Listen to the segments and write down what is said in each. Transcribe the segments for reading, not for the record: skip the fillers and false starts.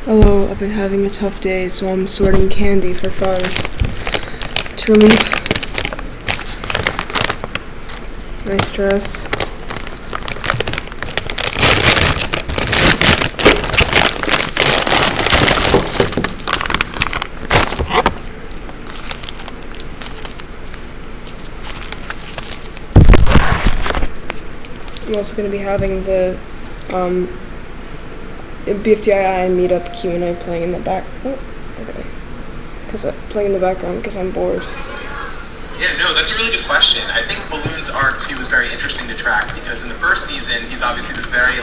Hello, I've been having a tough day, so I'm sorting candy for fun. To relieve my stress. I'm also going to be having the bfdi meetup Q&A playing in the back. Oh, okay. Playing in the background because I'm bored. Yeah, no, that's a really good question. I think Balloon's arc too is very interesting to track because in the first season he's obviously this very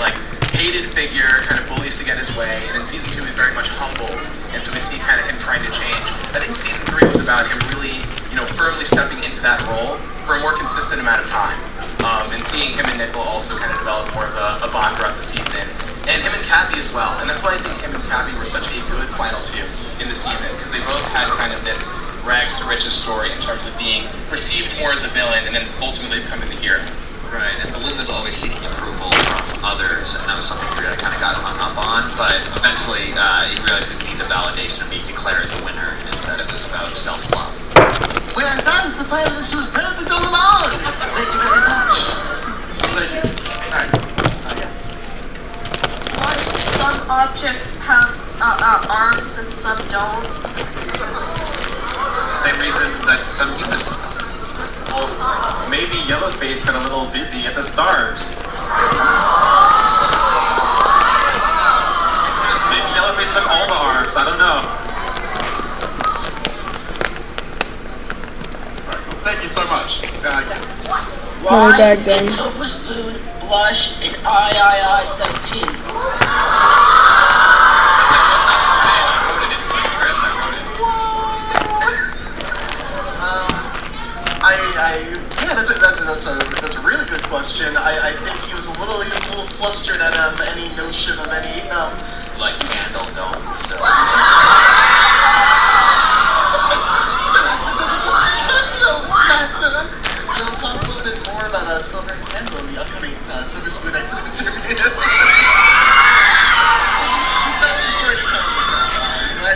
hated figure, kind of bullies to get his way, and in season 2 he's very much humble, and so we see kind of him trying to change. I think season 3 was about him really, firmly stepping into that role for a more consistent amount of time, and seeing him and Nickel also kind of develop more of a bond throughout the season, and him and Cappy as well. And that's why I think him and Cappy were such a good final two in the season, because they both had kind of this rags to riches story in terms of being perceived more as a villain and then ultimately becoming the hero. Right, and Balloon was always seeking approval from others, and that was something we really kind of got hung up on, but eventually he realized he needed the validation of being declared the winner instead of just about self-love. Whereas I was the pilot, this was perfect all along! Thank you very much. Thank you. Alright. Why do some objects have arms and some don't? Same reason that some humans. Well, maybe Yellowface got a little busy at the start. Maybe Yellowface took all the arms, I don't know. Thank you so much. Why Baghdad? Silver Spoon, Blush, and I-17. That's a really good question. I think he was a little flustered at any notion of any Like candle dome, so. We'll talk a little bit more about Silver Candle in the upcoming Silver Spoon Nights of the Intermediate.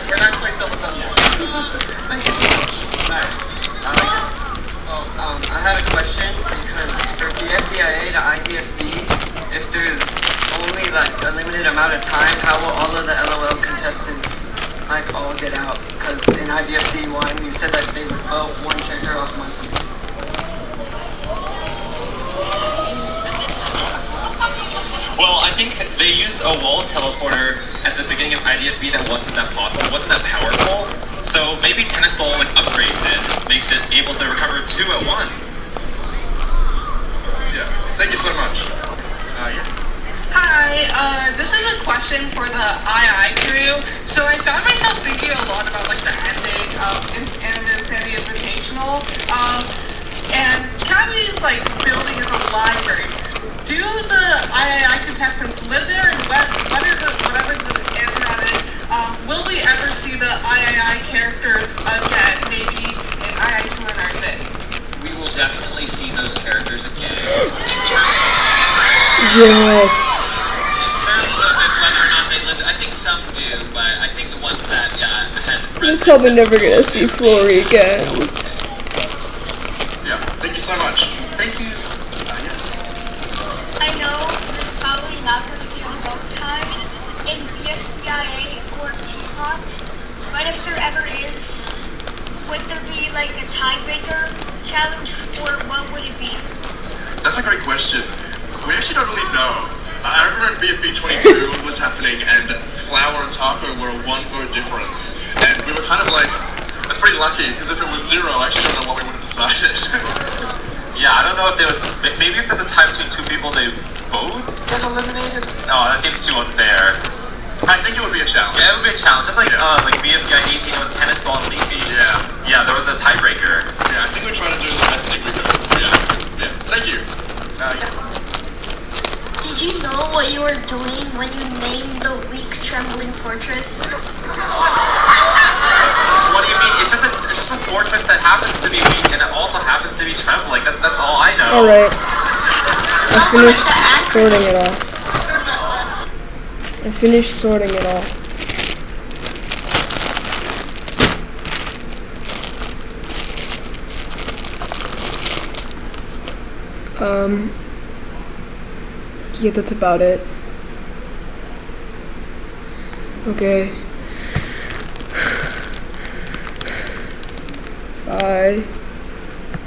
We're not quite done with that yet. Thank you so much. I had a question because for bfdia to IDFB, if there's only a limited amount of time, how will all of the LOL contestants all get out? Because in IDFB 1, you said that they would vote one character off monthly. Well, I think they used a wall teleporter at the beginning of IDFB that wasn't that powerful. So maybe Tennis Ball upgrades it, makes it able to recover 2 at once. Yeah, thank you so much. Yeah. Hi, this is a question for the II crew. So I found myself thinking a lot about the ending of Anime Insanity Invitational. And Cabby's building is a library. Do the III contestants live there, and whatever the answer on it, will we ever see the III characters again, maybe in II 2 and R6? We will definitely see those characters again. Yes. In terms of whether or not they live, I think some do, but I think the ones that had We're probably never gonna see Flory again. Yeah, thank you so much. Thank you. I know there's probably not going to be a vote time in bfdia or Teapot, but if there ever is, would there be a tiebreaker challenge, or what would it be? That's a great question. We actually don't really know. I remember BFB 22 was happening and Flower and Taco were a 1 vote difference. And we were kind of that's pretty lucky, because if it was 0, I actually don't know what we would have decided. Yeah, I don't know if they would, maybe if there's a tie between 2 people, they both get eliminated? Oh, that seems too unfair. I think it would be a challenge. Yeah, it would be a challenge. Just like BFDI 18, it was Tennis Ball and Leafy. Yeah. Yeah, there was a tiebreaker. Yeah, I think we try to do the best thing we could. Yeah. Thank you. Did you know what you were doing when you named the weak trembling fortress? What do you mean? It's just a fortress that happens to be weak and it also happens to be trembling. That's all I know. Alright. I finished sorting it all. Yeah, that's about it. Okay. Bye.